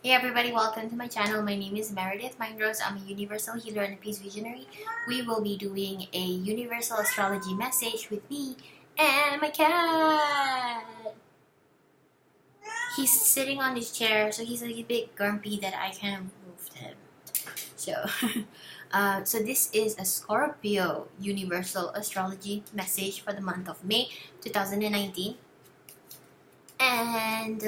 Hey everybody, welcome to my channel. My name is Meredith Mynrose. I'm a universal healer and a peace visionary. We will be doing a universal astrology message with me and my cat. He's sitting on this chair, so he's a bit grumpy that I kind of moved him. So, so this is a Scorpio universal astrology message for the month of May 2019. And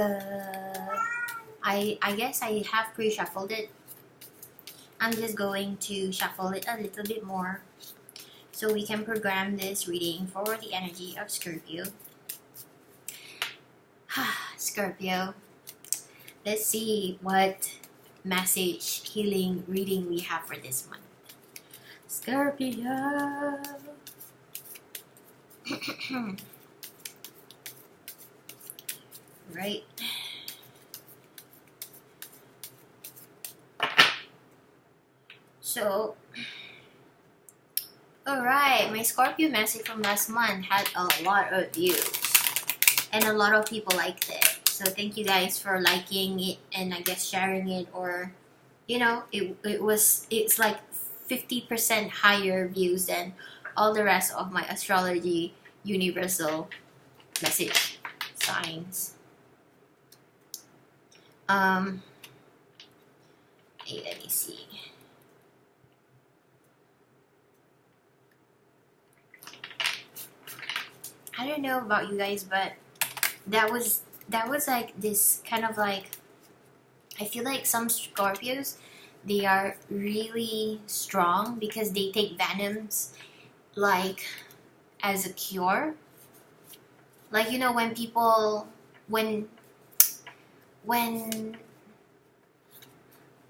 I guess I have pre-shuffled it. I'm just going to shuffle it a little bit more so we can program this reading for the energy of Scorpio. Scorpio, let's see what message healing reading we have for this month. Scorpio. Right. So, alright, my Scorpio message from last month had a lot of views and a lot of people liked it. So thank you guys for liking it and I guess sharing it, or you know, it's like 50% higher views than all the rest of my astrology universal message signs. Hey, let me see. I don't know about you guys, but that was like this kind of like, I feel like some Scorpios, they are really strong because they take venoms like as a cure. Like, you know, when people when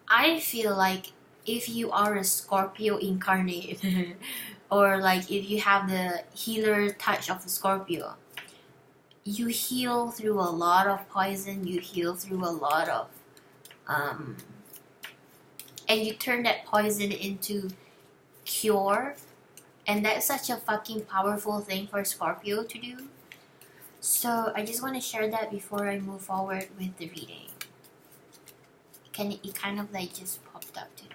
I feel like if you are a Scorpio incarnate or like if you have the healer touch of a Scorpio, you heal through a lot of poison, you heal through a lot of and you turn that poison into cure, and that's such a fucking powerful thing for Scorpio to do. So I just want to share that before I move forward with the reading. It kind of like just popped up to me.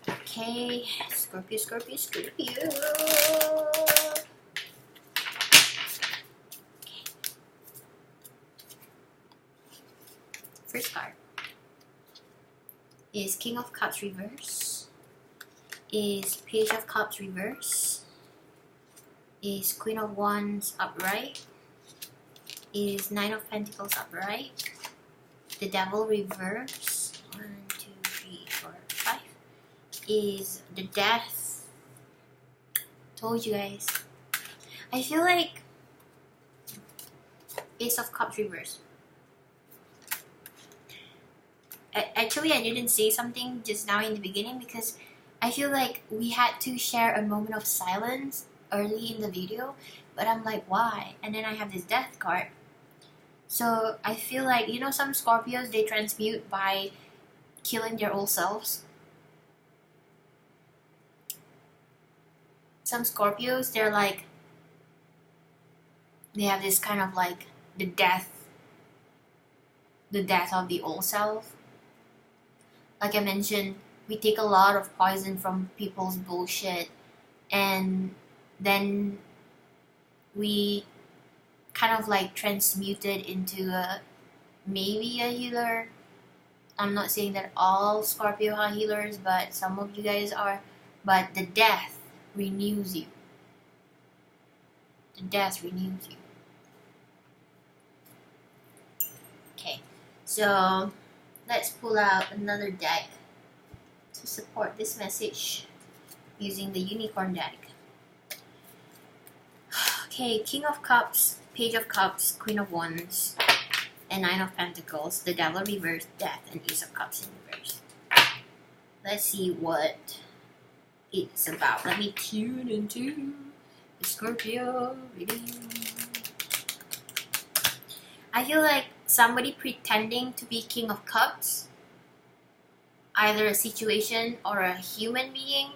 Okay, Scorpio. Okay. First card is King of Cups reverse, is Page of Cups reverse, is Queen of Wands upright, is Nine of Pentacles upright, the Devil reverse, 1, 2, 3, 4, 5, is the Death. Told you guys. I feel like Ace of Cups reverse. Actually, I didn't say something just now in the beginning because I feel like we had to share a moment of silence early in the video, but I'm like, why? And then I have this Death card. So I feel like, you know, some Scorpios, they transmute by killing their old selves. Some Scorpios, they're like, they have this kind of like the death of the old self. Like I mentioned, we take a lot of poison from people's bullshit, and then we kind of like transmute it into maybe a healer. I'm not saying that all Scorpio are healers, but some of you guys are. But the death renews you. The death renews you. Okay, so let's pull out another deck to support this message using the Unicorn deck. Okay, King of Cups, Page of Cups, Queen of Wands, and Nine of Pentacles, the Devil reverse, Death, and Ace of Cups in reverse. Let's see what it's about. Let me tune into the Scorpio reading. I feel like somebody pretending to be King of Cups, either a situation or a human being,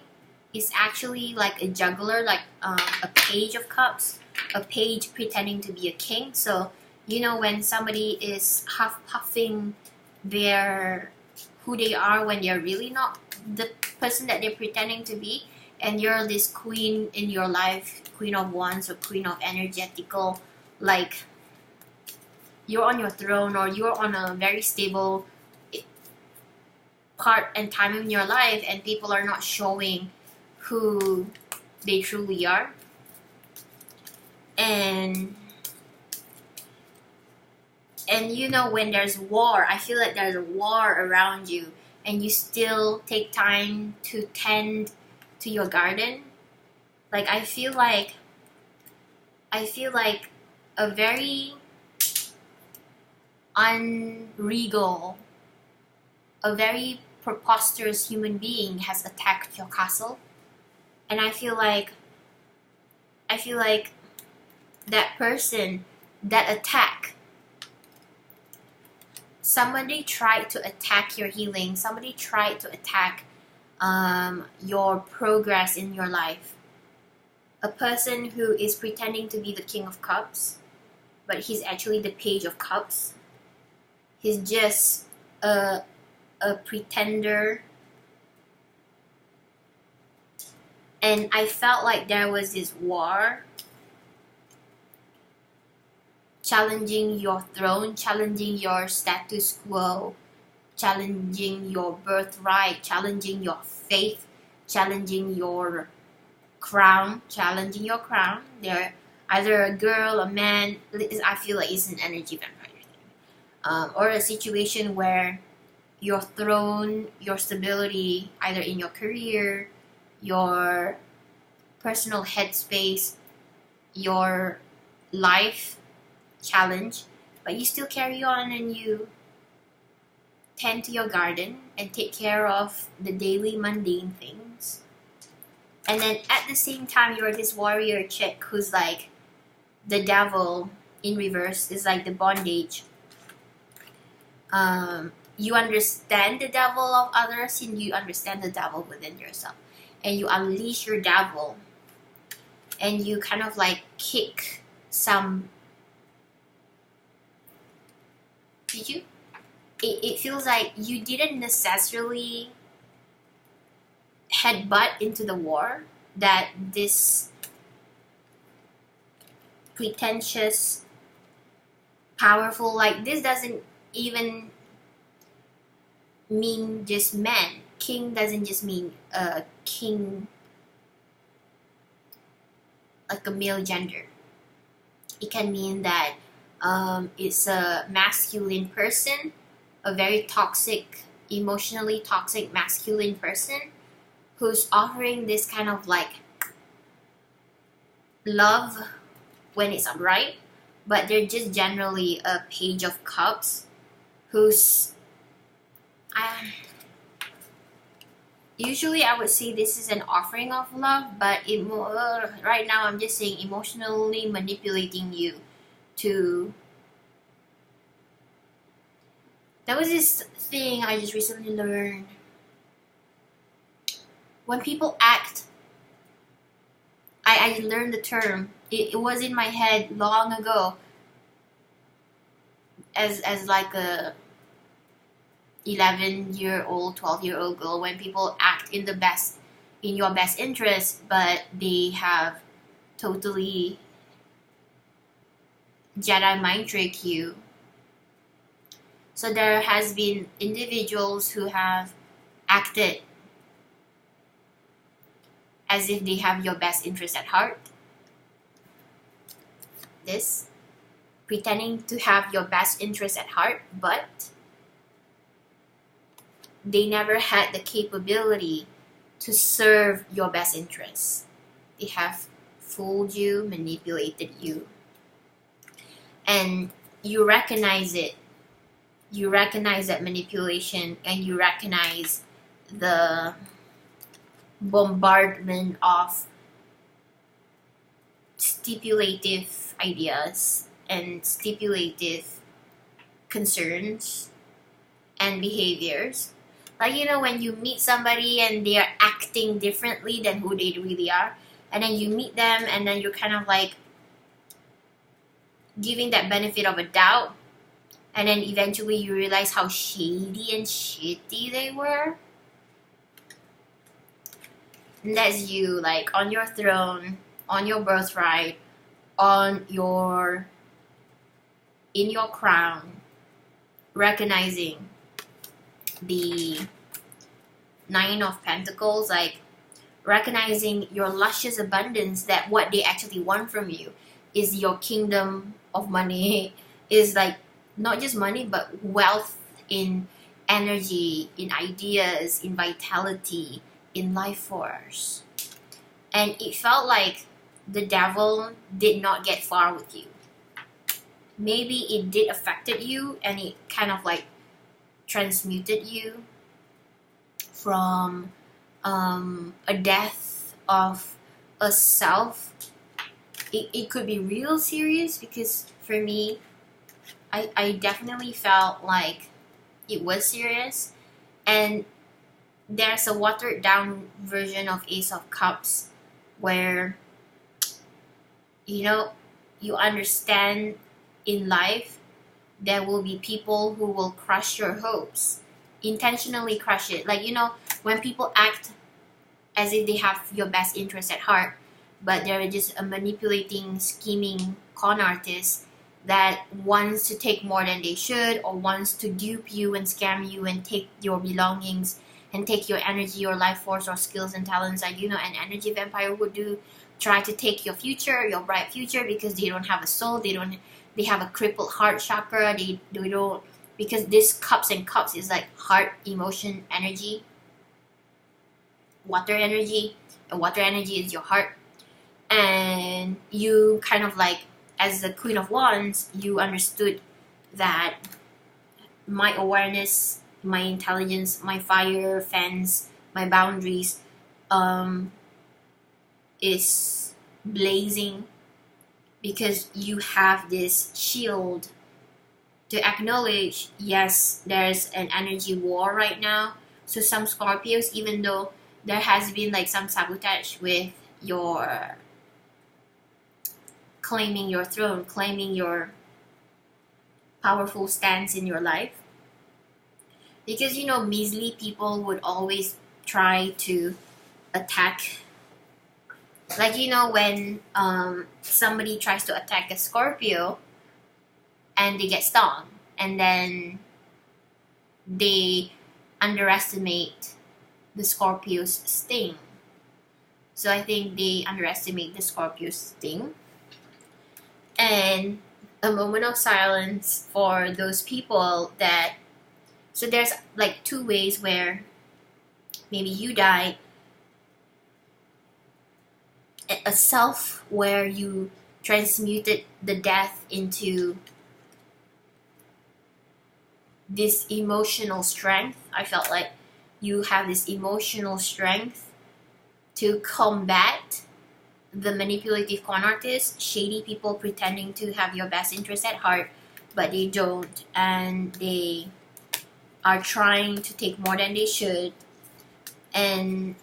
is actually like a juggler, like a Page of Cups, a page pretending to be a king. So you know, when somebody is half puffing their who they are when they're really not the person that they're pretending to be, and you're this queen in your life, queen of wands or queen of energetical, like you're on your throne or you're on a very stable part and time in your life, and people are not showing who they truly are. And you know, when there's war, I feel like there's a war around you, and you still take time to tend to your garden. Like I feel like a very unregal, a very preposterous human being has attacked your castle, and I feel like that person, that attack, somebody tried to attack your healing, somebody tried to attack your progress in your life. A person who is pretending to be the King of Cups, but he's actually the Page of Cups. He's just a pretender. And I felt like there was this war challenging your throne, challenging your status quo, challenging your birthright, challenging your faith, challenging your crown, They're either a girl, a man. I feel like it's an energy vampire thing, or a situation where your throne, your stability, either in your career, your personal headspace, your life challenge, but you still carry on and you tend to your garden and take care of the daily mundane things. And then at the same time, you're this warrior chick who's like the devil in reverse, is like the bondage. You understand the devil of others, and you understand the devil within yourself, and you unleash your devil, and you kind of like kick some. Did you? It feels like you didn't necessarily headbutt into the war that this pretentious, powerful, like this doesn't even mean just men. King doesn't just mean king, like a male gender. It can mean that it's a masculine person, a very toxic, emotionally toxic masculine person who's offering this kind of like love when it's right, but they're just generally a Page of Cups who's usually I would say this is an offering of love, but right now I'm just saying emotionally manipulating you to. There was this thing I just recently learned. When people act, I learned the term. It was in my head long ago as like a 11-year-old, 12-year-old girl. When people act in your best interest, but they have totally Jedi mind trick you. So there has been individuals who have acted as if they have your best interest at heart. This, pretending to have your best interest at heart, but they never had the capability to serve your best interests. They have fooled you, manipulated you. And you recognize it. You recognize that manipulation, and you recognize the bombardment of stipulative ideas and stipulative concerns and behaviors. Like, you know, when you meet somebody and they are acting differently than who they really are, and then you meet them and then you're kind of like giving that benefit of a doubt, and then eventually you realize how shady and shitty they were. And that's you, like, on your throne, on your birthright, in your crown, recognizing the Nine of Pentacles, like recognizing your luscious abundance, that what they actually want from you is your kingdom of money, is like not just money but wealth in energy, in ideas, in vitality, in life force. And it felt like the devil did not get far with you. Maybe it did affected you, and it kind of like transmuted you from a death of a self. It could be real serious, because for me, I definitely felt like it was serious. And there's a watered down version of Ace of Cups where, you know, you understand in life there will be people who will crush your hopes, intentionally crush it. Like, you know, when people act as if they have your best interest at heart, but they're just a manipulating, scheming con artist that wants to take more than they should, or wants to dupe you and scam you and take your belongings and take your energy, your life force, or skills and talents. Like, you know, an energy vampire would do, try to take your future, your bright future, because they don't have a soul, they have a crippled heart chakra, they don't, because this cups and cups is like heart, emotion, energy, water energy, and water energy is your heart. And you kind of like, as the Queen of Wands, you understood that my awareness, my intelligence, my fire fence, my boundaries is blazing, because you have this shield to acknowledge, yes, there's an energy war right now. So some Scorpios, even though there has been like some sabotage with your claiming your throne, claiming your powerful stance in your life, because, you know, measly people would always try to attack. Like, you know, when somebody tries to attack a Scorpio and they get stung, and then they underestimate the Scorpio's sting. So I think they underestimate the Scorpio's sting. And a moment of silence for those people that, so there's like two ways where maybe you die. A self where you transmuted the death into this emotional strength. I felt like you have this emotional strength to combat the manipulative con artists, shady people pretending to have your best interest at heart, but they don't, and they are trying to take more than they should. And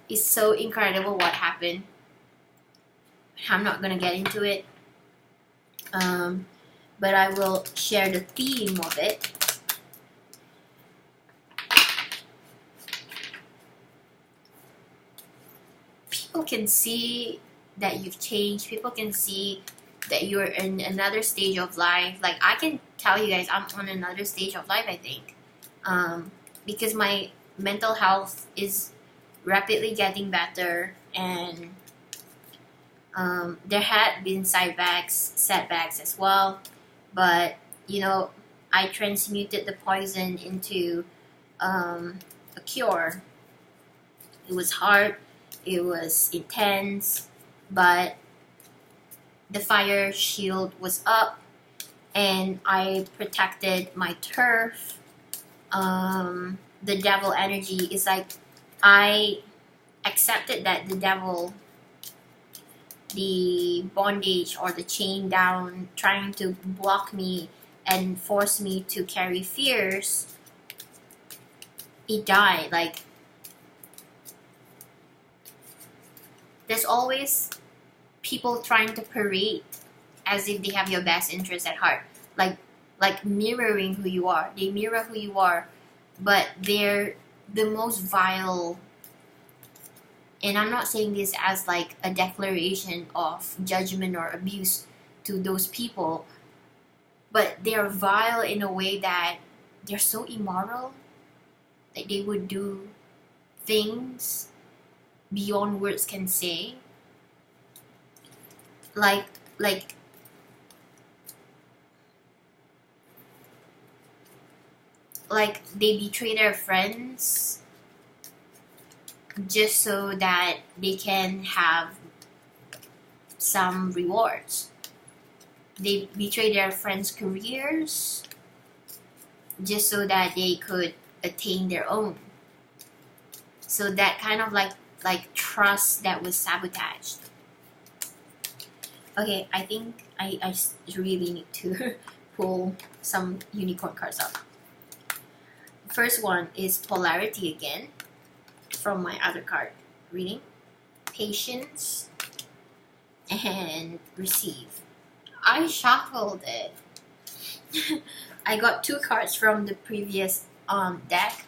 it's so incredible what happened. I'm not gonna get into it, but I will share the theme of it. People can see that you've changed. People can see that you're in another stage of life. Like, I can tell you guys, I'm on another stage of life, I think, because my mental health is rapidly getting better, and there had been setbacks as well, but, you know, I transmuted the poison into a cure. It was hard, it was intense, but the fire shield was up, and I protected my turf. The devil energy is like, I accepted that the devil, the bondage or the chain down, trying to block me and force me to carry fears, it died. Like, there's always people trying to parade as if they have your best interest at heart, like mirroring who you are. They mirror who you are, but they're the most vile. And I'm not saying this as like a declaration of judgment or abuse to those people, but they're vile in a way that they're so immoral that they would do things beyond words can say. Like they betray their friends just so that they can have some rewards. They betray their friends' careers just so that they could attain their own. So that kind of like trust that was sabotaged. Okay, I think I really need to pull some unicorn cards up. First one is polarity again from my other card reading. Patience and receive. I shuffled it. I got 2 cards from the previous deck.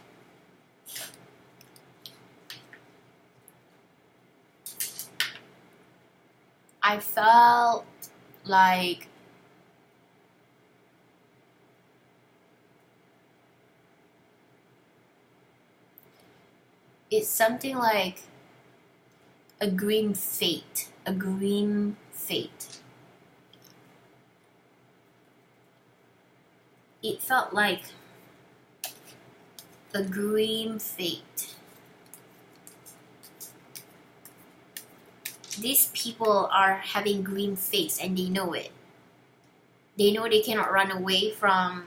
I felt like it's something like a grim fate. A grim fate. It felt like a grim fate. These people are having grim fates and they know it. They know they cannot run away from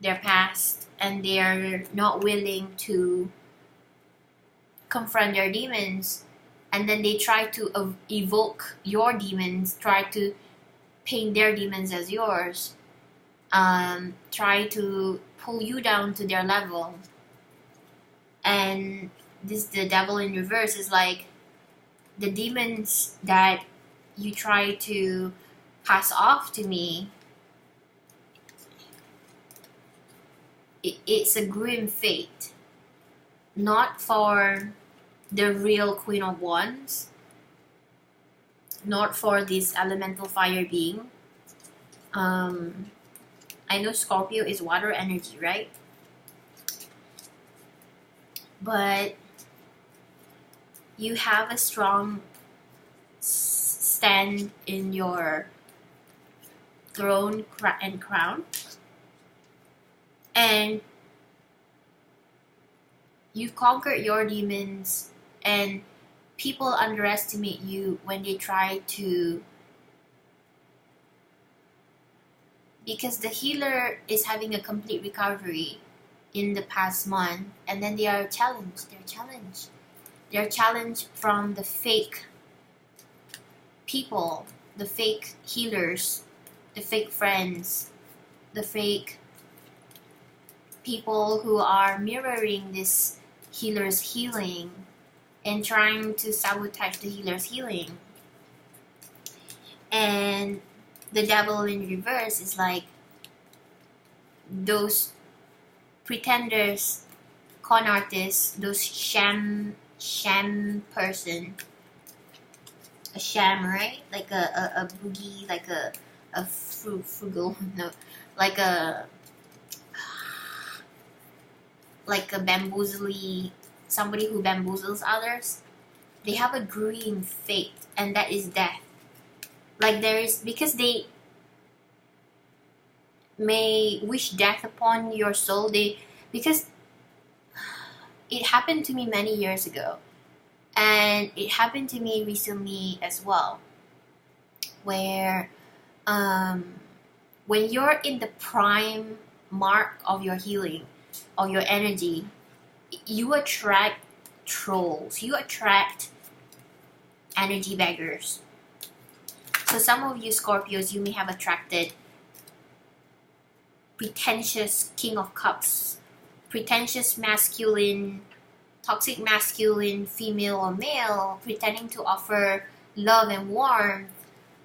their past, and they are not willing to confront their demons. And then they try to evoke your demons, try to paint their demons as yours, try to pull you down to their level. And the devil in reverse is like, the demons that you try to pass off to me, it's a grim fate. Not for the real Queen of Wands, not for this elemental fire being. I know Scorpio is water energy, right? But you have a strong stand in your throne and crown, and you conquered your demons, and people underestimate you when they try to, because the healer is having a complete recovery in the past month, and then they are challenged. They're challenged from the fake people, the fake healers, the fake friends, the fake people who are mirroring this healer's healing and trying to sabotage the healer's healing. And the devil in reverse is like those pretenders, con artists, those sham person, a sham, right? Like a boogie, like a frugal, no, like a bamboozly, somebody who bamboozles others. They have a grim fate, and that is death. Like there is, because they may wish death upon your soul. Because it happened to me many years ago, and it happened to me recently as well, where when you're in the prime mark of your healing, or your energy, you attract trolls, you attract energy beggars. So some of you Scorpios, you may have attracted pretentious King of Cups, pretentious masculine, toxic masculine, female or male, pretending to offer love and warmth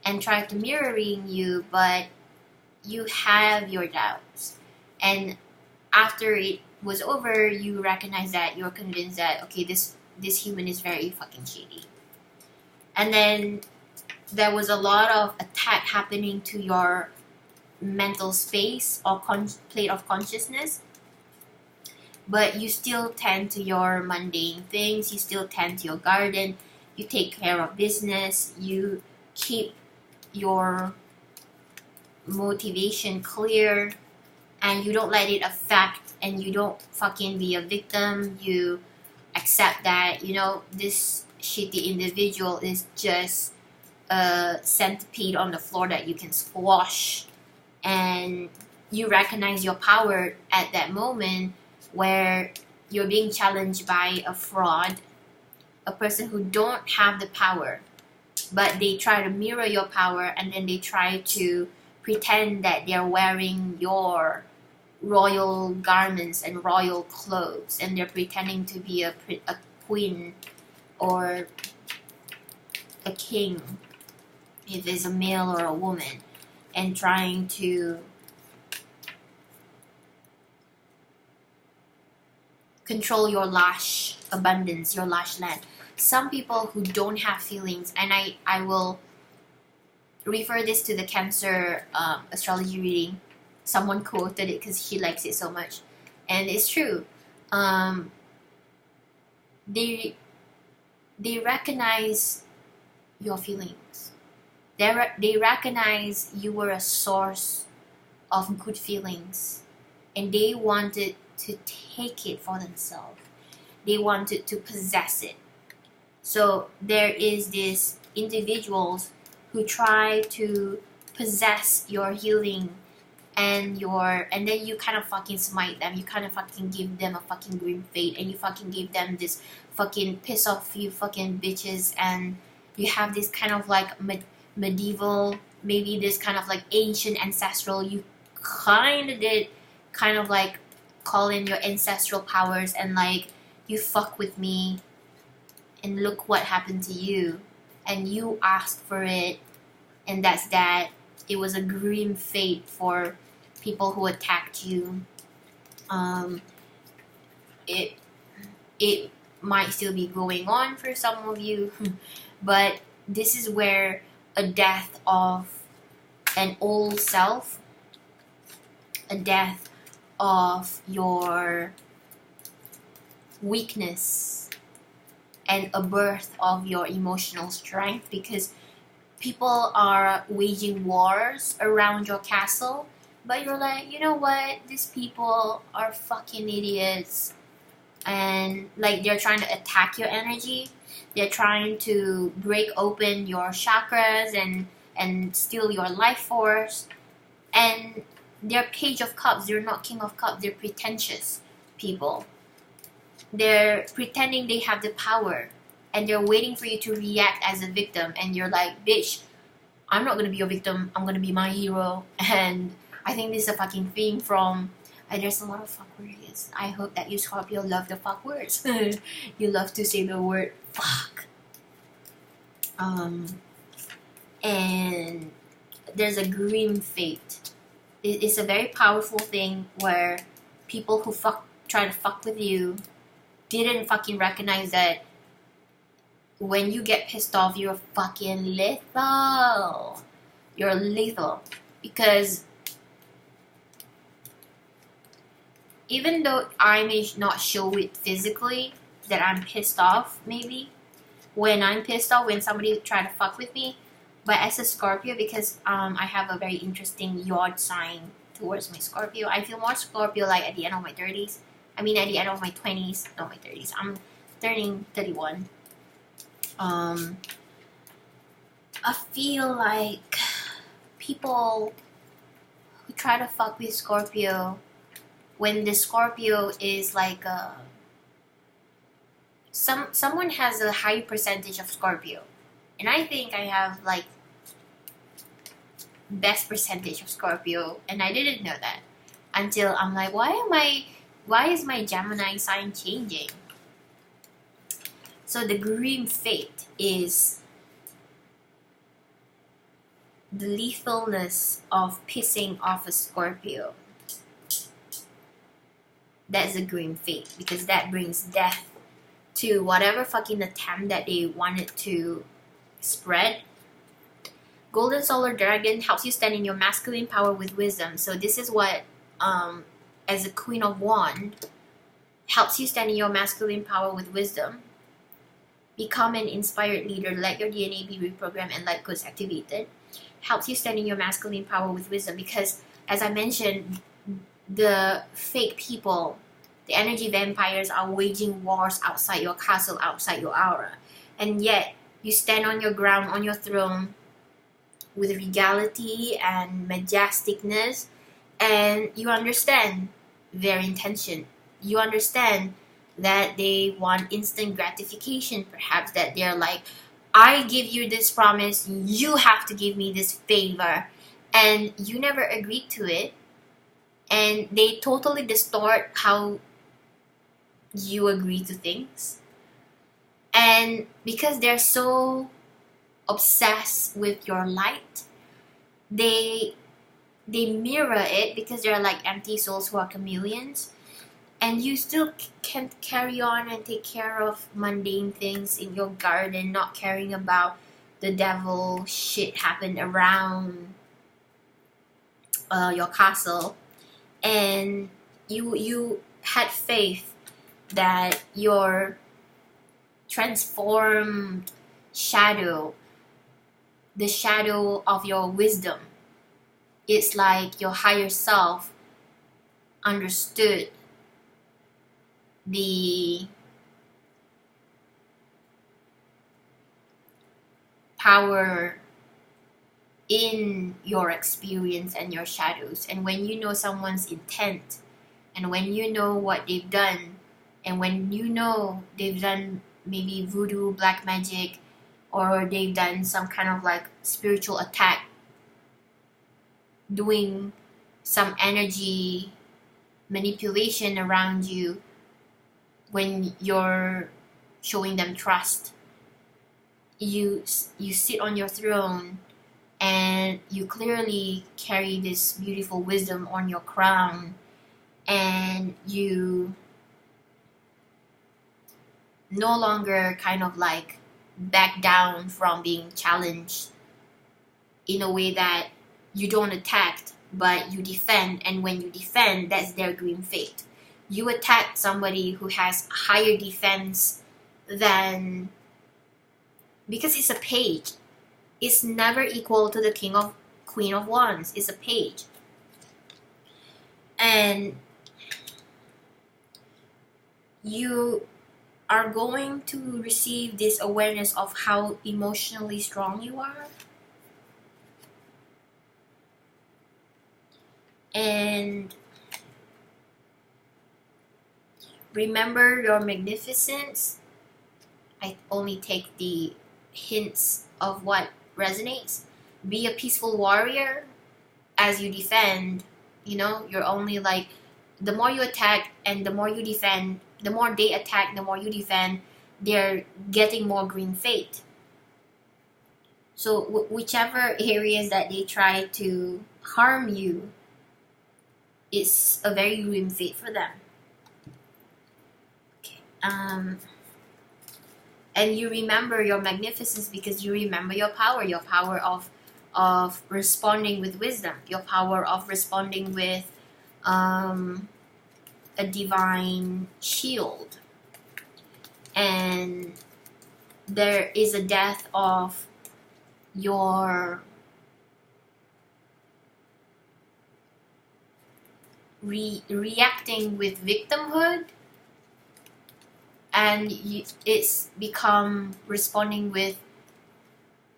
and try to mirroring you, but you have your doubts. And after it was over, you recognize that you're convinced that, okay, this human is very fucking shady. And then there was a lot of attack happening to your mental space or plate of consciousness, but you still tend to your mundane things, you still tend to your garden, you take care of business, you keep your motivation clear, and you don't let it affect, and you don't fucking be a victim. You accept that, you know, this shitty individual is just a centipede on the floor that you can squash, and you recognize your power at that moment where you're being challenged by a fraud, a person who don't have the power, but they try to mirror your power, and then they try to pretend that they're wearing your royal garments and royal clothes, and they're pretending to be a queen or a king, if it's a male or a woman, and trying to control your lash abundance, your lash land. Some people who don't have feelings, and I will refer this to the Cancer astrology reading. Someone quoted it because she likes it so much, and it's true. They recognize your feelings. They recognize you were a source of good feelings, and they wanted to take it for themselves. They wanted to possess it. So there is these individuals who try to possess your healing and then you kind of fucking smite them. You kind of fucking give them a fucking grim fate, and you fucking give them this fucking piss off you fucking bitches, and you have this kind of like medieval, maybe this kind of like ancient ancestral, you kind of did kind of like call in your ancestral powers, and like, you fuck with me and look what happened to you, and you asked for it, and that's that. It was a grim fate for people who attacked you. It might still be going on for some of you, but this is where a death of an old self, a death of your weakness, and a birth of your emotional strength, because people are waging wars around your castle, but you're like, you know what, these people are fucking idiots, and like, they're trying to attack your energy, they're trying to break open your chakras and steal your life force, and they're Page of Cups, they're not King of Cups, they're pretentious people. They're pretending they have the power, and they're waiting for you to react as a victim, and you're like, bitch, I'm not gonna be your victim, I'm gonna be my hero. And I think this is a fucking theme from, there's a lot of fuck words. I hope that you Scorpio love the fuck words. You love to say the word fuck. And there's a grim fate. It's a very powerful thing where people who try to fuck with you didn't fucking recognize that when you get pissed off, you're fucking lethal. You're lethal. Because even though I may not show it physically that I'm pissed off, maybe, when I'm pissed off, when somebody try to fuck with me, but as a Scorpio, because I have a very interesting yod sign towards my Scorpio, I feel more Scorpio like at the end of my 30s. I mean, at the end of my 20s, not my 30s. I'm turning 31. I feel like people who try to fuck with Scorpio, when the Scorpio is like someone has a high percentage of Scorpio, and I think I have like best percentage of Scorpio, and I didn't know that until I'm like, why is my Gemini sign changing? So the grim fate is the lethalness of pissing off a Scorpio. That's a grim fate, because that brings death to whatever fucking attempt that they wanted to spread. Golden Solar Dragon helps you stand in your masculine power with wisdom. So this is what, as a Queen of Wands, helps you stand in your masculine power with wisdom. Become an inspired leader. Let your DNA be reprogrammed and light codes activated. Helps you stand in your masculine power with wisdom, because, as I mentioned, the fake people, the energy vampires, are waging wars outside your castle, outside your aura. And yet, you stand on your ground, on your throne, with regality and majesticness, and you understand their intention. You understand that they want instant gratification, perhaps, that they're like, I give you this promise, you have to give me this favor, and you never agreed to it, and they totally distort how you agree to things. And because they're so obsessed with your light, they mirror it, because they're like empty souls who are chameleons, and you still can carry on and take care of mundane things in your garden, not caring about the devil shit happened around your castle. And you had faith that your transformed shadow, the shadow of your wisdom, it's like your higher self understood the power in your experience and your shadows. And when you know someone's intent, and when you know what they've done, and when you know they've done maybe voodoo, black magic, or they've done some kind of like spiritual attack, doing some energy manipulation around you, when you're showing them trust, you sit on your throne, and you clearly carry this beautiful wisdom on your crown, and you no longer kind of like back down from being challenged, in a way that you don't attack, but you defend. And when you defend, that's their grim fate. You attack somebody who has higher defense than, because it's a page. It's never equal to the Queen of Wands. It's a page. And you are going to receive this awareness of how emotionally strong you are. And remember your magnificence. I only take the hints of what resonates. Be a peaceful warrior as you defend. You know, you're only like, the more you attack and the more you defend, the more they attack, the more you defend, they're getting more green fate. So whichever areas that they try to harm you, it's a very grim fate for them. Okay. And you remember your magnificence, because you remember your power of responding with wisdom, your power of responding with a divine shield. And there is a death of your reacting with victimhood, and it's become responding with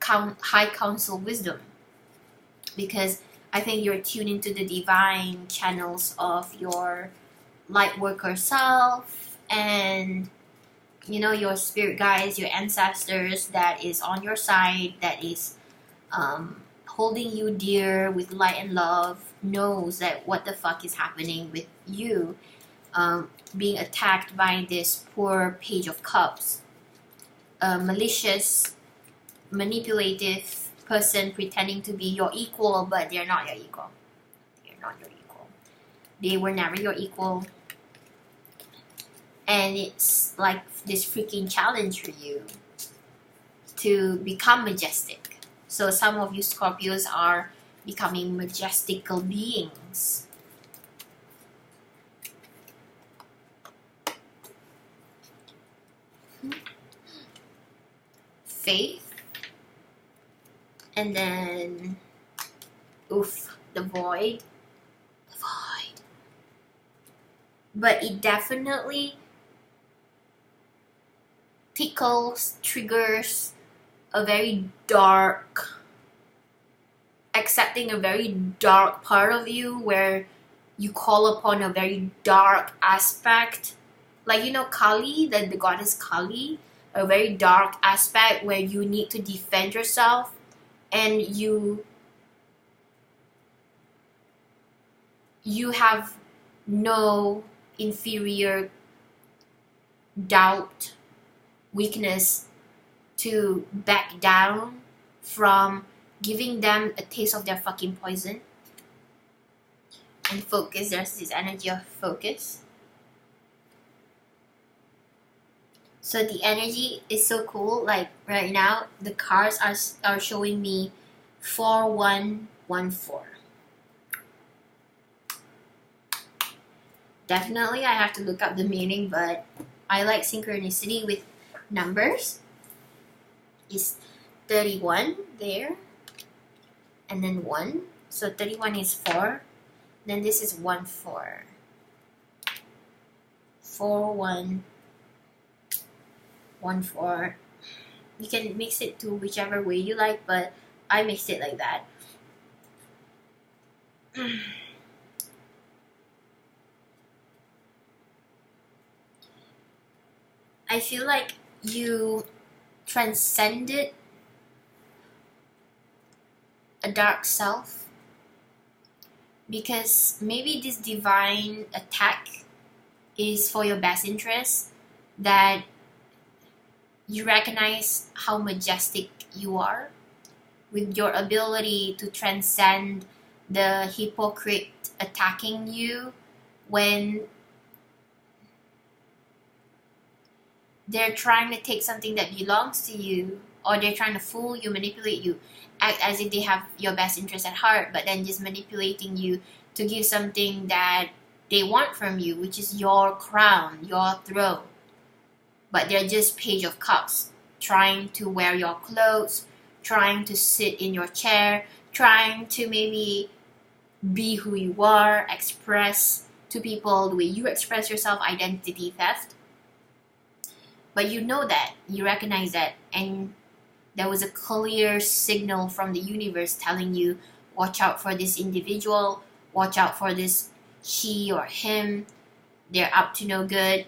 high council wisdom, because I think you're tuned into the divine channels of your light worker self, and you know, your spirit guides, your ancestors that is on your side, that is holding you dear with light and love, knows that what the fuck is happening with you, being attacked by this poor Page of Cups, malicious, manipulative person pretending to be your equal, but they're not your equal. They're not your equal. They were never your equal. And it's like this freaking challenge for you to become majestic. So some of you Scorpios are becoming majestical beings. Faith. And then, oof, the void. The void. But it definitely tickles, triggers a very dark, accepting a very dark part of you where you call upon a very dark aspect. Like, you know, Kali, the goddess Kali, a very dark aspect where you need to defend yourself, and you have no inferior doubt, weakness to back down from giving them a taste of their fucking poison. And focus, there's this energy of focus. So the energy is so cool. Like right now, the cards are showing me 4114. Definitely, I have to look up the meaning, but I like synchronicity with numbers. It's 31 there, and then 1. So 31 is 4. Then this is 1 4. 4 1 1 4. You can mix it to whichever way you like, but I mixed it like that. I feel like you transcended a dark self, because maybe this divine attack is for your best interest, that you recognize how majestic you are with your ability to transcend the hypocrite attacking you when they're trying to take something that belongs to you, or they're trying to fool you, manipulate you, act as if they have your best interest at heart, but then just manipulating you to give something that they want from you, which is your crown, your throne. But they're just Page of Cups, trying to wear your clothes, trying to sit in your chair, trying to maybe be who you are, express to people the way you express yourself, identity theft. But you know that, you recognize that, and there was a clear signal from the universe telling you, watch out for this individual, watch out for this she or him, they're up to no good,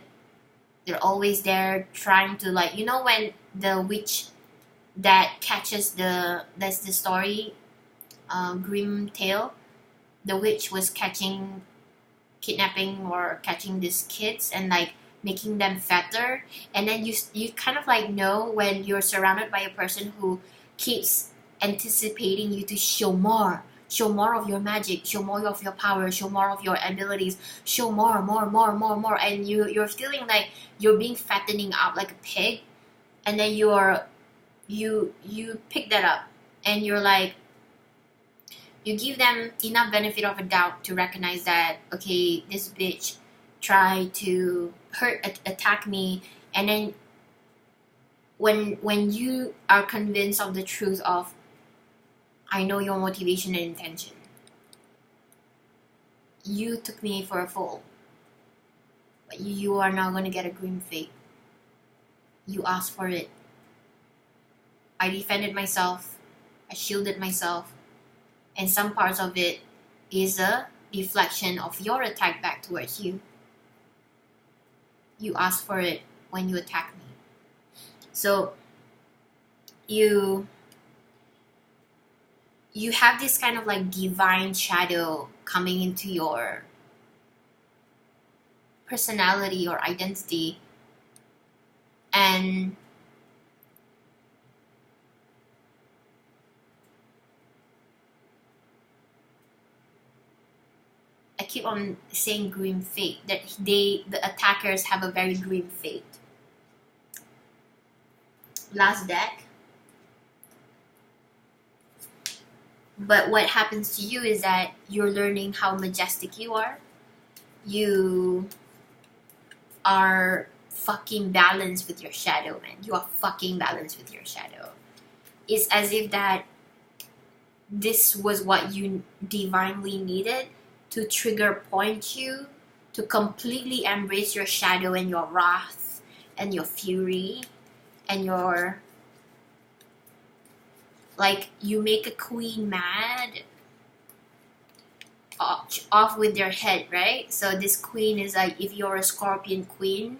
they're always there trying to, like, you know when the witch that catches that's the story, Grim Tale, the witch was kidnapping or catching these kids and like making them fatter, and then you kind of like know when you're surrounded by a person who keeps anticipating you to show more of your magic, show more of your power, show more of your abilities, show more, and you're feeling like you're being fattening up like a pig, and then you pick that up and you're like, you give them enough benefit of a doubt to recognize that, okay, this bitch tried to attack me, and then when you are convinced of the truth of, I know your motivation and intention, you took me for a fool, but you are now going to get a grim fate. You asked for it. I defended myself, I shielded myself, and some parts of it is a deflection of your attack back towards you. You asked for it when you attack me. So you have this kind of like divine shadow coming into your personality or identity, and keep on saying grim fate, that the attackers have a very grim fate. Last deck. But what happens to you is that you're learning how majestic you are. You are fucking balanced with your shadow, man. You are fucking balanced with your shadow. It's as if that this was what you divinely needed to trigger point you to completely embrace your shadow and your wrath and your fury and your, like, you make a queen mad, off with their head, right? So this queen is like, if you're a Scorpion queen,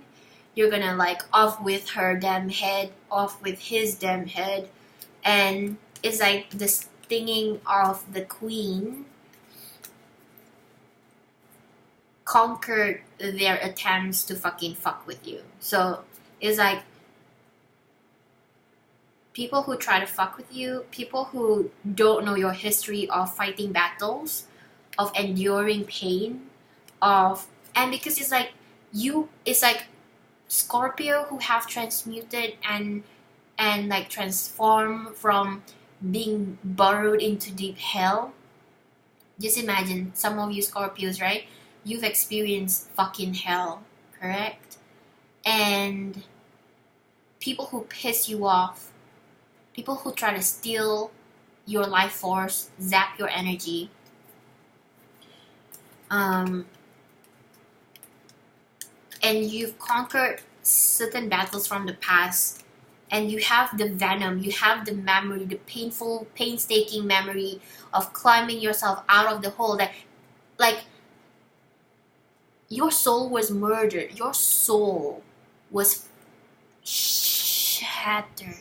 you're gonna like off with her damn head, off with his damn head, and it's like the stinging of the queen conquered their attempts to fucking fuck with you. So it's like people who try to fuck with you, people who don't know your history of fighting battles, of enduring pain, and because it's like Scorpio who have transmuted and like transform from being burrowed into deep hell. Just imagine, some of you Scorpios, right? You've experienced fucking hell, correct? And people who piss you off, people who try to steal your life force, zap your energy, and you've conquered certain battles from the past, and you have the venom, you have the memory, the painful, painstaking memory of climbing yourself out of the hole, that like your soul was murdered, your soul was shattered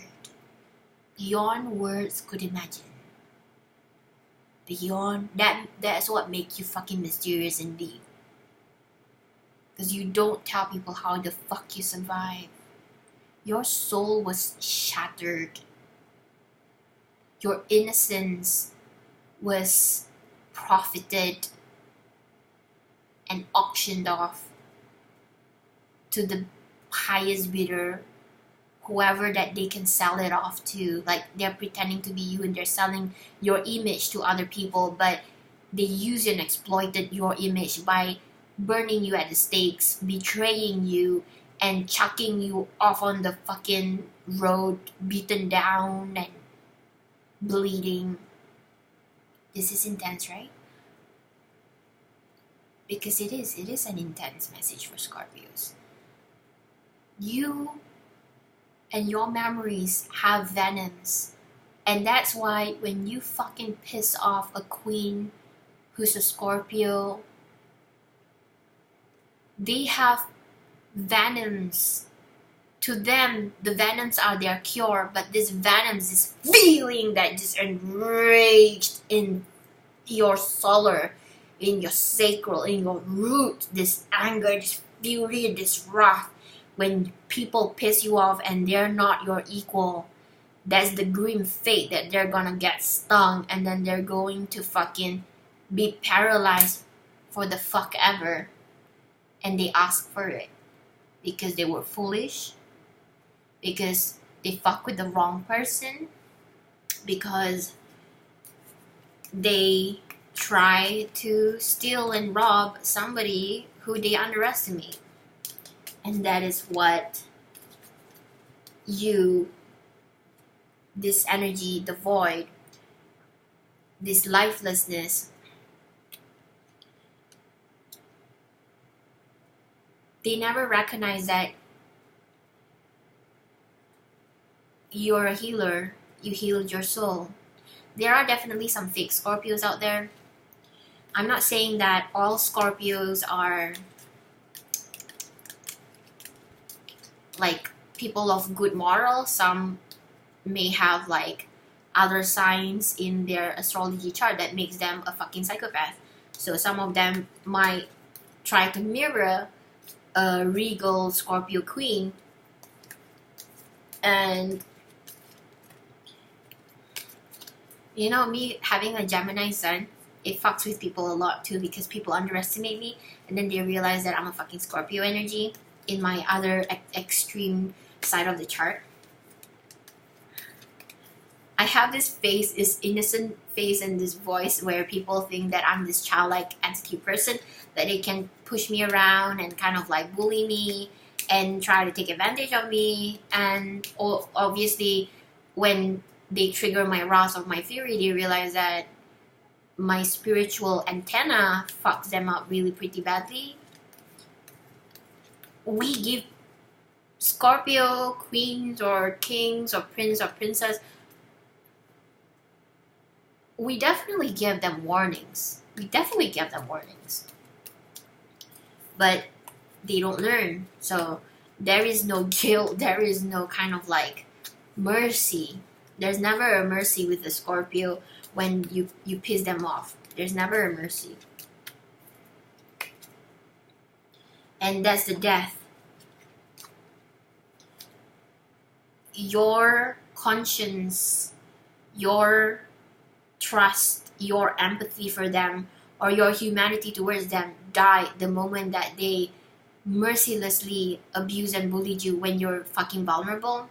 beyond words could imagine. Beyond that's what makes you fucking mysterious and deep. Because you don't tell people how the fuck you survive. Your soul was shattered. Your innocence was profited and auctioned off to the highest bidder, whoever that they can sell it off to. Like, they're pretending to be you and they're selling your image to other people, but they use and exploited your image by burning you at the stakes, betraying you, and chucking you off on the fucking road, beaten down and bleeding. This is intense, right? Because it is an intense message for Scorpios. You and your memories have venoms, and that's why when you fucking piss off a queen who's a Scorpio, they have venoms. To them, the venoms are their cure, but this venoms, this feeling that just enraged in your solar, in your sacral, in your root, this anger, this fury, this wrath. When people piss you off and they're not your equal, that's the grim fate that they're gonna get stung, and then they're going to fucking be paralyzed for the fuck ever. And they ask for it because they were foolish, because they fuck with the wrong person, because they try to steal and rob somebody who they underestimate. And that is what you, this energy, the void, this lifelessness, they never recognize that you're a healer. You healed your soul. There are definitely some fake Scorpios out there. I'm not saying that all Scorpios are like people of good morals. Some may have like other signs in their astrology chart that makes them a fucking psychopath. So some of them might try to mirror a regal Scorpio queen, and you know, me having a Gemini sun, it fucks with people a lot too, because people underestimate me and then they realize that I'm a fucking Scorpio energy in my other extreme side of the chart. I have this face, this innocent face and this voice where people think that I'm this childlike entity person, that they can push me around and kind of like bully me and try to take advantage of me. And obviously when they trigger my wrath or my fury, they realize that my spiritual antenna fucks them up really pretty badly. We give Scorpio queens or kings or prince or princess, we definitely give them warnings. But they don't learn. So there is no guilt. There is no kind of like mercy. There's never a mercy with the Scorpio when you piss them off. There's never a mercy. And that's the death. Your conscience, your trust, your empathy for them, or your humanity towards them die the moment that they mercilessly abuse and bullied you when you're fucking vulnerable.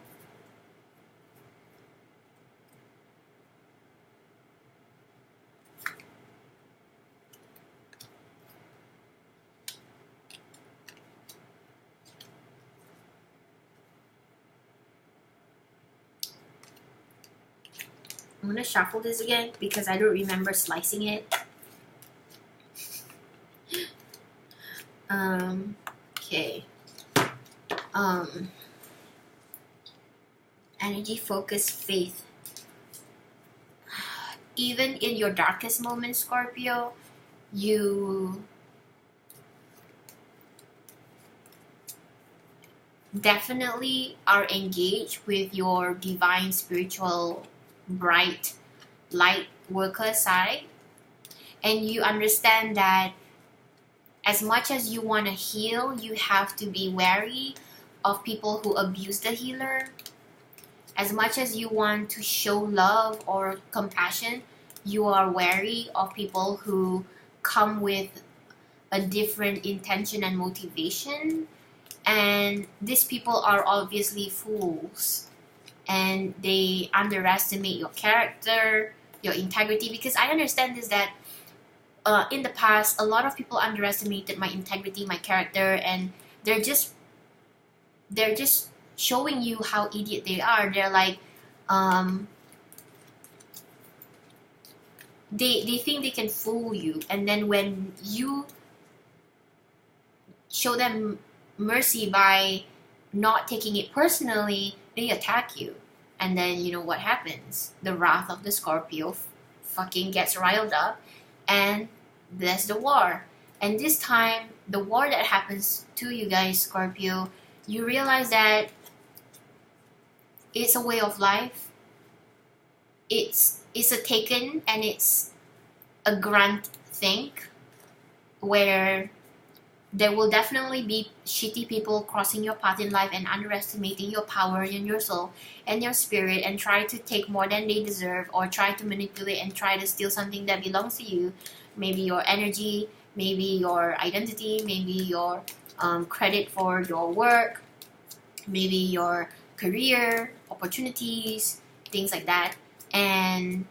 I'm gonna shuffle this again because I don't remember slicing it. Okay. Energy, focus, faith. Even in your darkest moments, Scorpio, you definitely are engaged with your divine, spiritual, bright, light worker side. And you understand that as much as you want to heal, you have to be wary of people who abuse the healer. As much as you want to show love or compassion, you are wary of people who come with a different intention and motivation. And these people are obviously fools. And they underestimate your character, your integrity. Because I understand this, that in the past, a lot of people underestimated my integrity, my character, and they're just showing you how idiot they are. They're like, they think they can fool you, and then when you show them mercy by not taking it personally, they attack you. And then you know what happens? The wrath of the Scorpio fucking gets riled up, and there's the war. And this time, the war that happens to you guys, Scorpio, you realize that it's a way of life. It's a taken and it's a grant thing, where there will definitely be shitty people crossing your path in life and underestimating your power and your soul and your spirit, and try to take more than they deserve, or try to manipulate and try to steal something that belongs to you. Maybe your energy, maybe your identity, maybe your credit for your work, maybe your career, opportunities, things like that. And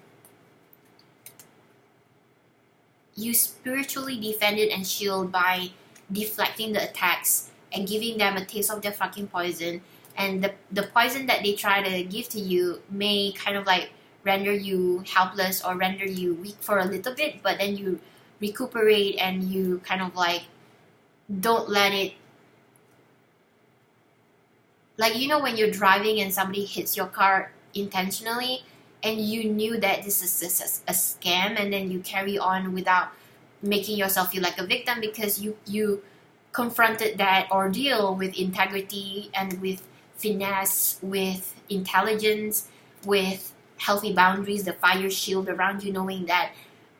you spiritually defend it and shield by deflecting the attacks and giving them a taste of their fucking poison. And the poison that they try to give to you may kind of like render you helpless or render you weak for a little bit, but then you recuperate and you kind of like don't let it, like, you know, when you're driving and somebody hits your car intentionally and you knew that this is a scam, and then you carry on without making yourself feel like a victim because you confronted that ordeal with integrity and with finesse, with intelligence, with healthy boundaries, the fire shield around you, knowing that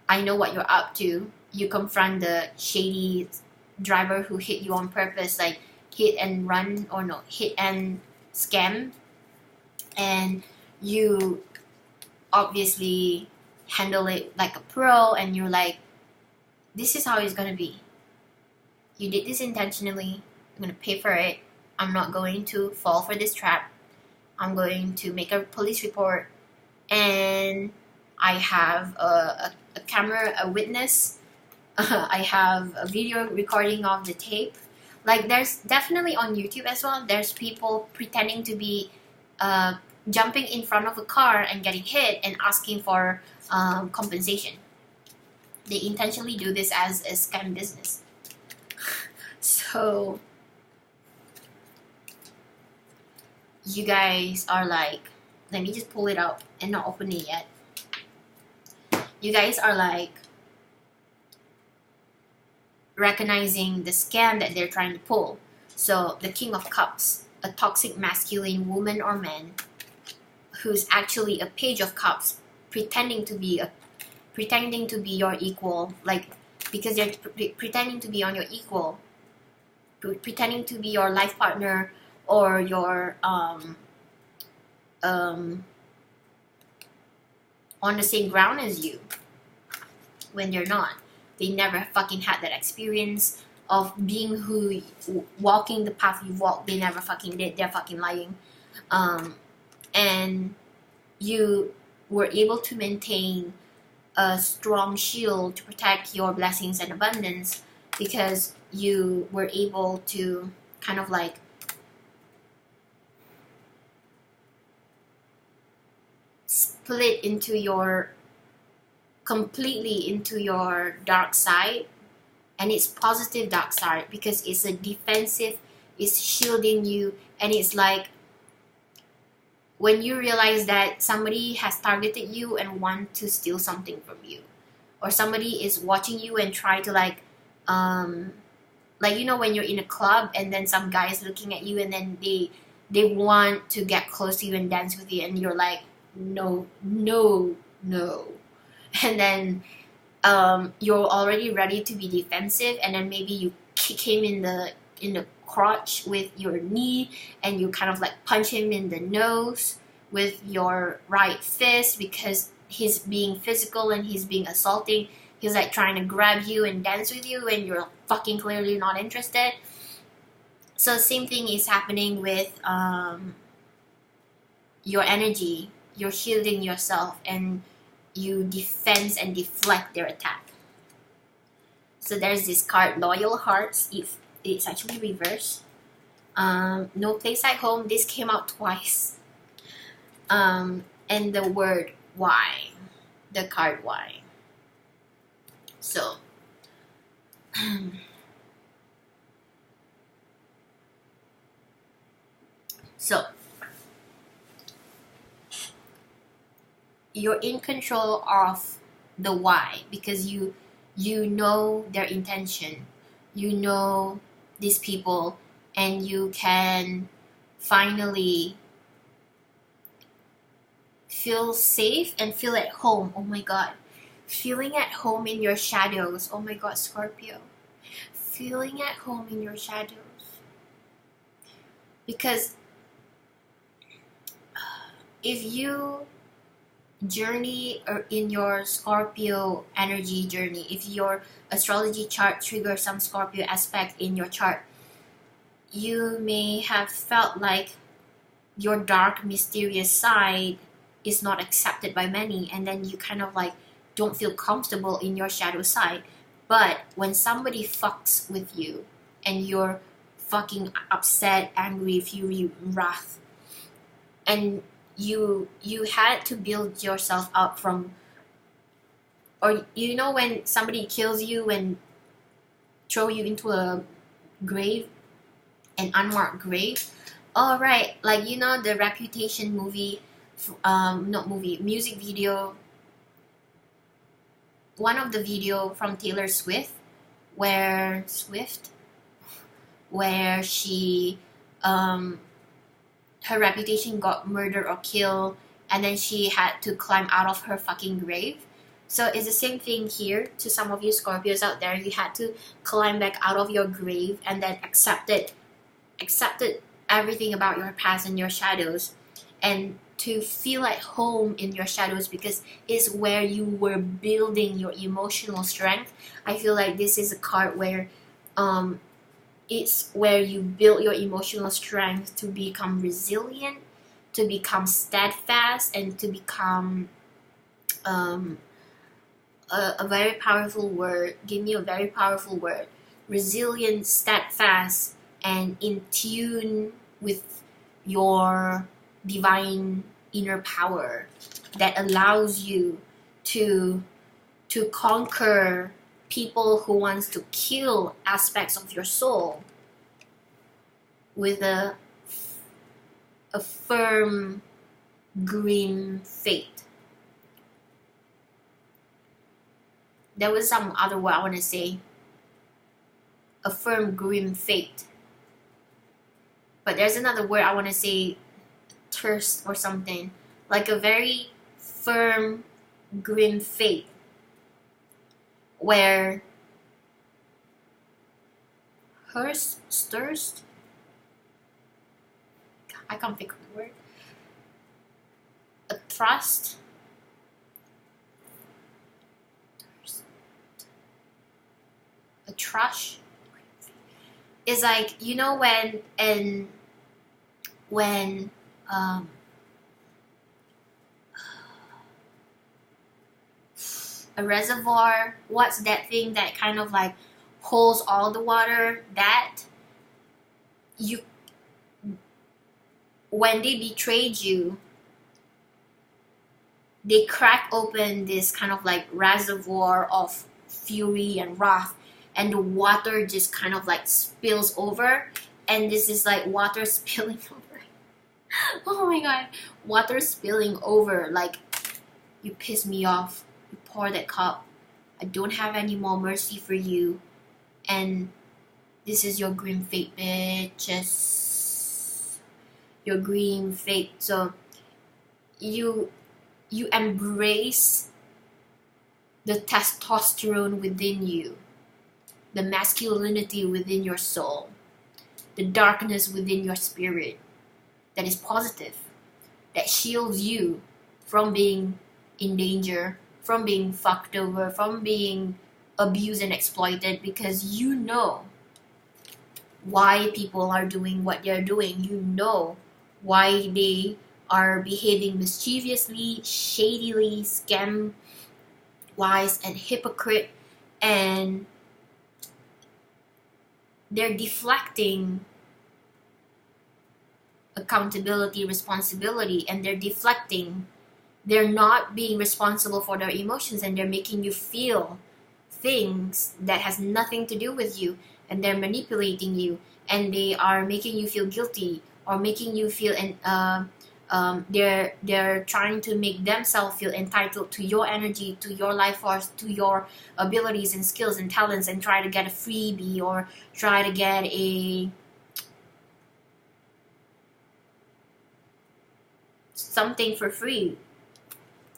I know what you're up to. You confront the shady driver who hit you on purpose, like hit and run, or no, hit and scam. And you obviously handle it like a pro, and you're like, this is how it's gonna be. You did this intentionally. I'm gonna pay for it. I'm not going to fall for this trap. I'm going to make a police report, and I have a camera, a witness. I have a video recording of the tape. Like, there's definitely on YouTube as well, there's people pretending to be jumping in front of a car and getting hit and asking for compensation. They intentionally do this as a scam business. So you guys are like, let me just pull it out and not open it yet. You guys are like recognizing the scam that they're trying to pull. So the King of Cups, a toxic masculine woman or man who's actually a Page of Cups, pretending to be your equal, like, because they're pretending to be on your equal, pretending to be your life partner or your on the same ground as you, when they're not. They never fucking had that experience of being walking the path you walk. They never fucking did. They're fucking lying. And you were able to maintain a strong shield to protect your blessings and abundance because you were able to kind of like split into your completely into your dark side, and it's positive dark side because it's a defensive, it's shielding you. And it's like when you realize that somebody has targeted you and want to steal something from you, or somebody is watching you and try to like you know, when you're in a club and then some guy is looking at you and then they want to get close to you and dance with you, and you're like, no, and then you're already ready to be defensive, and then maybe you kick him in the crotch with your knee, and you kind of like punch him in the nose with your right fist because he's being physical and he's being assaulting. He's like trying to grab you and dance with you, and you're fucking clearly not interested. So same thing is happening with your energy. You're shielding yourself and you defense and deflect their attack. So there's this card, Loyal Hearts. It's actually reversed. No Place Like Home. This came out twice. And the word why. The card why. So you're in control of the why because you know their intention, you know these people, and you can finally feel safe and feel at home. Oh my god, feeling at home in your shadows. Oh my god, Scorpio, feeling at home in your shadows, because if you journey or in your Scorpio energy journey, if your astrology chart triggers some Scorpio aspect in your chart, you may have felt like your dark mysterious side is not accepted by many, and then you kind of like don't feel comfortable in your shadow side. But when somebody fucks with you and you're fucking upset, angry, fury, wrath, and you had to build yourself up from, or you know when somebody kills you and throw you into a grave, an unmarked grave. All right, like, you know, the Reputation movie, music video, one of the video from Taylor Swift where she her reputation got murdered or killed, and then she had to climb out of her fucking grave. So it's the same thing here to some of you Scorpios out there. You had to climb back out of your grave and then accepted everything about your past and your shadows, and to feel at home in your shadows, because it's where you were building your emotional strength. I feel like this is a card where it's where you build your emotional strength to become resilient, to become steadfast, and to become a very powerful word. Give me a very powerful word. Resilient, steadfast, and in tune with your divine inner power that allows you to conquer people who wants to kill aspects of your soul with a firm, grim faith. There was some other word I want to say. A firm, grim faith. But there's another word I want to say, thirst or something. Like a very firm, grim faith. Where thirst? I can't think of the word. A trust. A trust is like, you know, when a reservoir, what's that thing that kind of like holds all the water, that you, when they betrayed you, they crack open this kind of like reservoir of fury and wrath, and the water just kind of like spills over, and this is like water spilling over. Oh my god, water spilling over, like, you piss me off, you pour that cup, I don't have any more mercy for you, and this is your grim fate, bitches. Your grim fate. So you embrace the testosterone within you, the masculinity within your soul, the darkness within your spirit that is positive, that shields you from being in danger, from being fucked over, from being abused and exploited, because you know why people are doing what they're doing. You know why they are behaving mischievously, shadily, scam-wise, and hypocrite, and they're deflecting accountability, responsibility, and they're not being responsible for their emotions, and they're making you feel things that has nothing to do with you, and they're manipulating you, and they are making you feel guilty, or making you feel, and they're trying to make themselves feel entitled to your energy, to your life force, to your abilities and skills and talents, and try to get a freebie, or try to get something for free,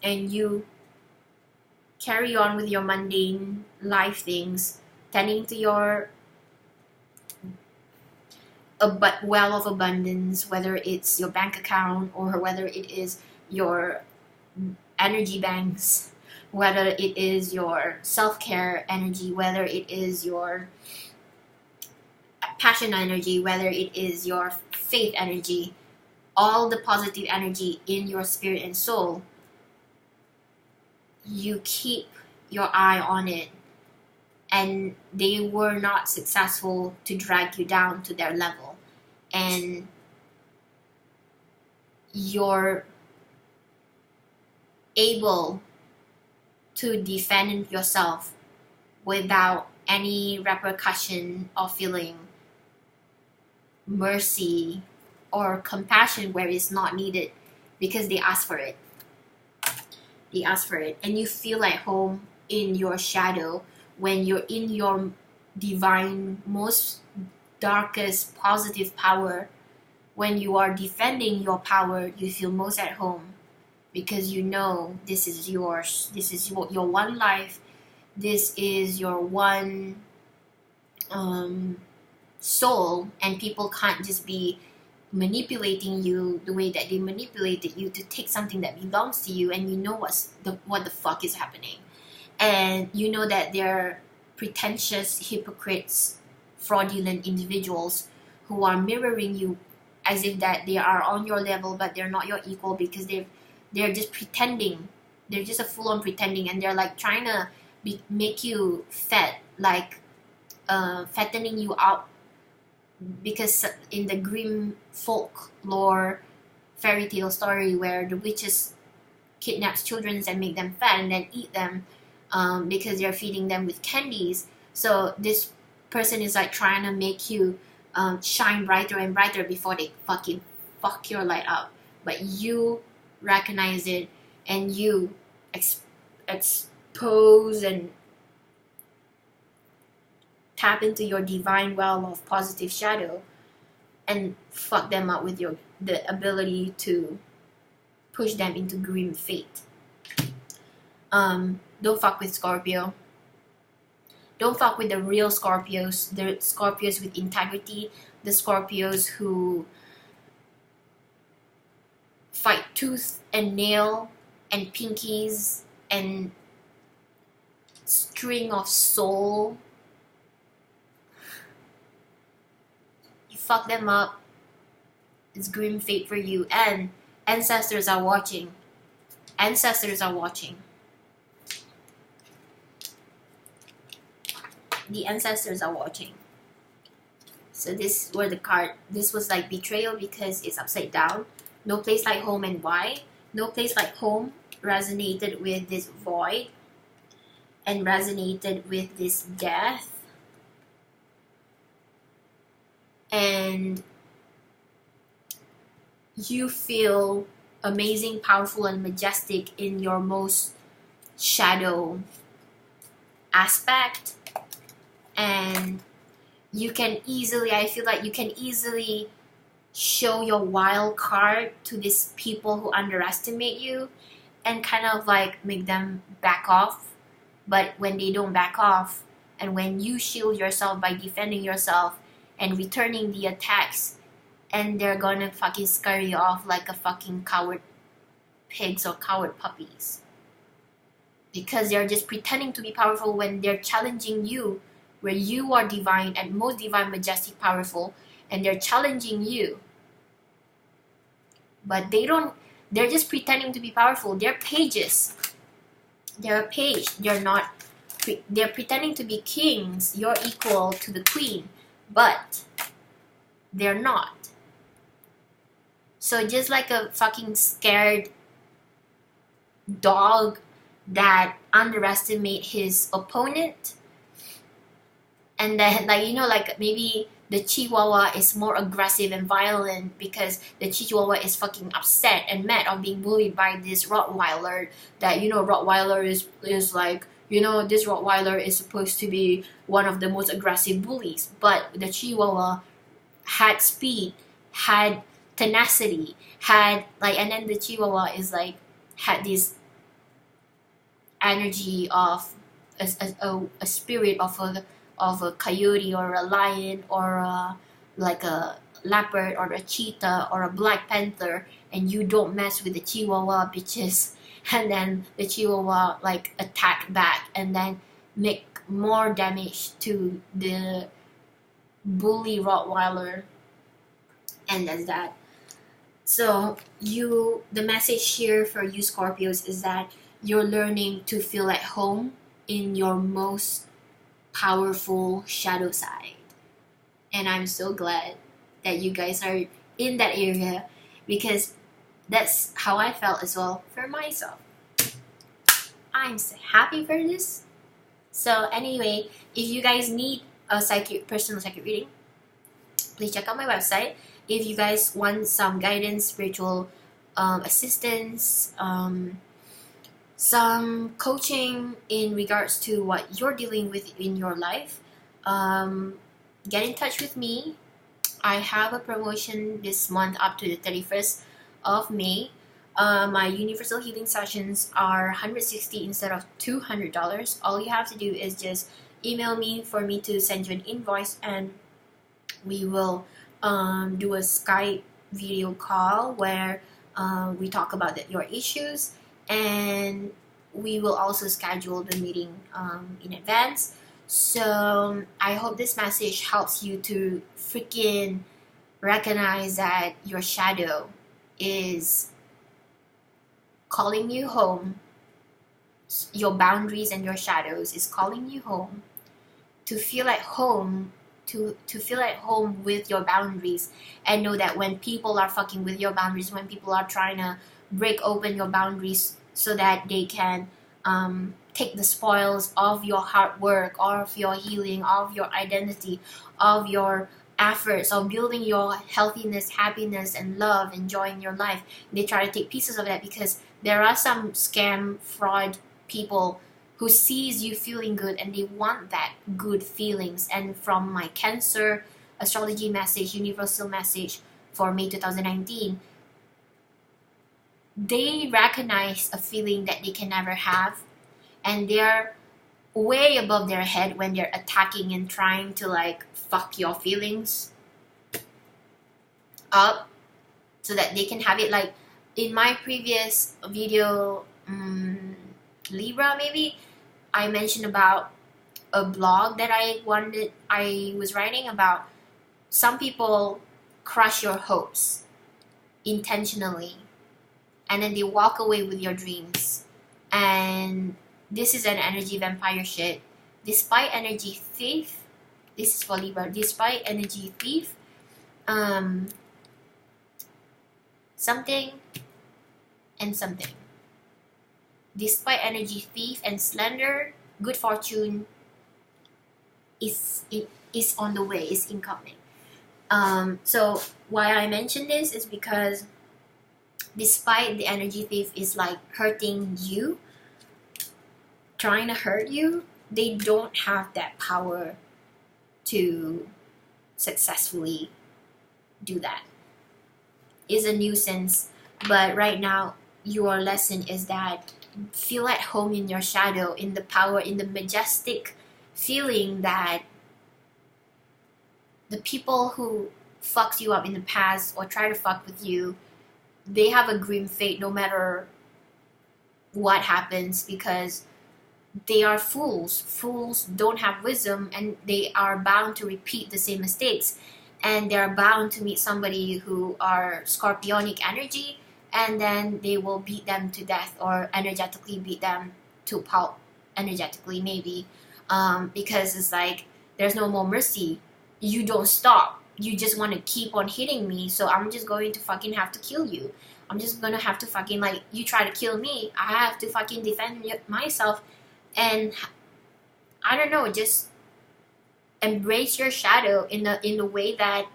and you carry on with your mundane life things, tending to your well of abundance, whether it's your bank account, or whether it is your energy banks, whether it is your self-care energy, whether it is your passion energy, whether it is your faith energy, all the positive energy in your spirit and soul, you keep your eye on it, and they were not successful to drag you down to their level, and you're able to defend yourself without any repercussion of feeling mercy or compassion where it's not needed, because they ask for it. They ask for it, and you feel at home in your shadow when you're in your divine, most darkest positive power. When you are defending your power, you feel most at home, because you know this is yours. This is your one life. This is your one soul, and people can't just be manipulating you the way that they manipulated you to take something that belongs to you, and you know what the fuck is happening, and you know that they're pretentious hypocrites, fraudulent individuals who are mirroring you as if that they are on your level, but they're not your equal, because they're just pretending. They're just a full-on pretending, and they're like trying to make you fat, like fattening you out, because in the grim folklore fairy tale story where the witches kidnaps children and make them fat and then eat them, because they're feeding them with candies. So this person is like trying to make you shine brighter and brighter before they fucking fuck your light up. But you recognize it, and you expose and tap into your divine well of positive shadow and fuck them up with the ability to push them into grim fate. Don't fuck with Scorpio. Don't fuck with the real Scorpios, the Scorpios with integrity, the Scorpios who fight tooth and nail and pinkies and string of soul. You fuck them up, it's grim fate for you, and ancestors are watching. Ancestors are watching. The ancestors are watching. So this were the card. This was like betrayal because it's upside down. No place like home, and why? No place like home resonated with this void and resonated with this death. And you feel amazing, powerful, and majestic in your most shadow aspect. And you can easily, I feel like you can easily show your wild card to these people who underestimate you and kind of like make them back off. But when they don't back off, and when you shield yourself by defending yourself and returning the attacks, and they're gonna fucking scurry off like a fucking coward pigs or coward puppies. Because they're just pretending to be powerful when they're challenging you, where you are divine and most divine, majestic, powerful, and they're challenging you. But they're just pretending to be powerful. They're pages. They're a page. They're pretending to be kings. You're equal to the queen, but they're not. So just like a fucking scared dog that underestimate his opponent, and then like maybe the Chihuahua is more aggressive and violent because the Chihuahua is fucking upset and mad of being bullied by this Rottweiler. That Rottweiler is like, this Rottweiler is supposed to be one of the most aggressive bullies, but the Chihuahua had speed, had tenacity, and then the Chihuahua is like had this energy of a spirit of a coyote or a lion or like a leopard or a cheetah or a black panther, and you don't mess with the Chihuahua bitches. And then the Chihuahua like attack back and then make more damage to the bully Rottweiler, and that's that. So the message here for you Scorpios is that you're learning to feel at home in your most powerful shadow side. And I'm so glad that you guys are in that area, because that's how I felt as well for myself. I'm so happy for this. So anyway, if you guys need a personal psychic reading, please check out my website. If you guys want some guidance, spiritual assistance, some coaching in regards to what you're dealing with in your life, get in touch with me. I have a promotion this month up to the 31st of May. My universal healing sessions are $160 instead of $200. All you have to do is just email me for me to send you an invoice, and we will do a Skype video call where we talk about your issues, and we will also schedule the meeting in advance. So I hope this message helps you to freaking recognize that your shadow is calling you home. Your boundaries and your shadows is calling you home, to feel at home, to feel at home with your boundaries, and know that when people are fucking with your boundaries, when people are trying to break open your boundaries so that they can take the spoils of your hard work, of your healing, of your identity, of your efforts of building your healthiness, happiness, and love, enjoying your life, they try to take pieces of that, because there are some scam, fraud people who sees you feeling good and they want that good feelings. And from my Cancer astrology message, universal message for May 2019, they recognize a feeling that they can never have, and they're way above their head when they're attacking and trying to like fuck your feelings up so that they can have it. Like in my previous video, Libra maybe, I mentioned about a blog that I was writing about. Some people crush your hopes intentionally, and then they walk away with your dreams. And this is an energy vampire shit. Despite energy thief, this is for Libra. Despite energy thief, something and something. Despite energy thief and slender, good fortune is on the way, is incoming. So why I mention this is because despite the energy thief is like hurting you, trying to hurt you, they don't have that power to successfully do that. It's a nuisance, but right now your lesson is that feel at home in your shadow, in the power, in the majestic feeling that the people who fucked you up in the past or try to fuck with you, they have a grim fate no matter what happens, because they are fools. Fools don't have wisdom, and they are bound to repeat the same mistakes, and they're bound to meet somebody who are scorpionic energy, and then they will beat them to death, or energetically beat them to pulp, energetically maybe, because it's like there's no more mercy. You don't stop. You just want to keep on hitting me, so I'm just going to fucking have to kill you. I'm just gonna have to fucking, like, you try to kill me, I have to fucking defend myself. And I don't know, just embrace your shadow in the way that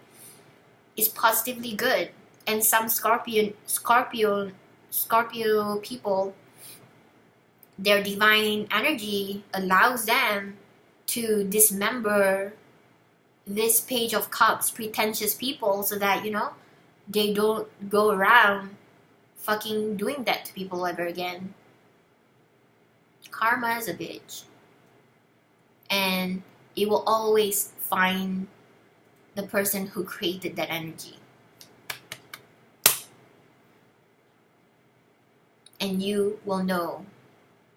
is positively good. And some Scorpio people, their divine energy allows them to dismember this Page of Cups pretentious people, so that, you know, they don't go around fucking doing that to people ever again. Karma is a bitch, and it will always find the person who created that energy. And you will know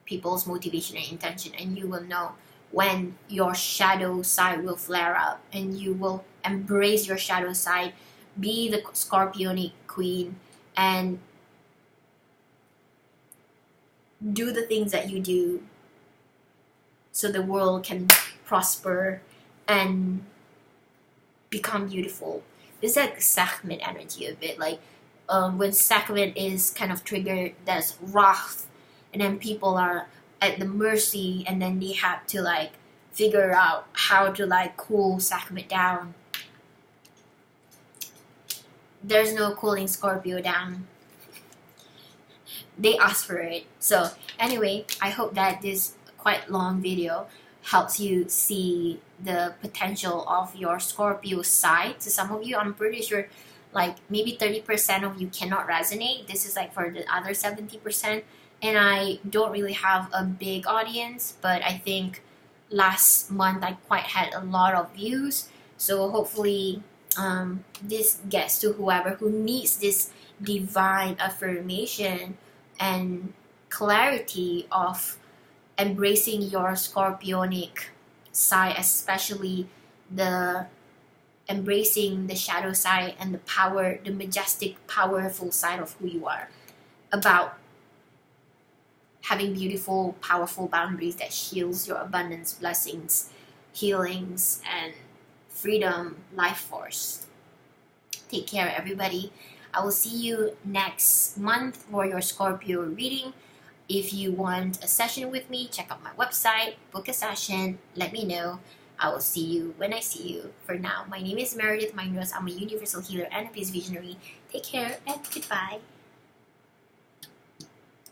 people's motivation and intention, and you will know when your shadow side will flare up, and you will embrace your shadow side, be the Scorpionic queen, and do the things that you do so the world can prosper and become beautiful. It's like Sekhmet energy a bit, like when Sekhmet is kind of triggered, there's wrath, and then people are at the mercy, and then they have to like figure out how to like cool Sekhmet down. There's no cooling Scorpio down. They ask for it. So anyway, I hope that this quite long video helps you see the potential of your Scorpio side. To some of you, I'm pretty sure like maybe 30% of you cannot resonate. This is like for the other 70%. And I don't really have a big audience, but I think last month I quite had a lot of views. So hopefully this gets to whoever who needs this divine affirmation and clarity of embracing your scorpionic side, especially the embracing the shadow side and the power, the majestic, powerful side of who you are, about having beautiful, powerful boundaries that shields your abundance, blessings, healings, and freedom, life force. Take care, everybody. I will see you next month for your Scorpio reading. If you want a session with me, check out my website, book a session, let me know. I will see you when I see you. For now, my name is Meredith Mynrose. I'm a universal healer and a peace visionary. Take care and goodbye.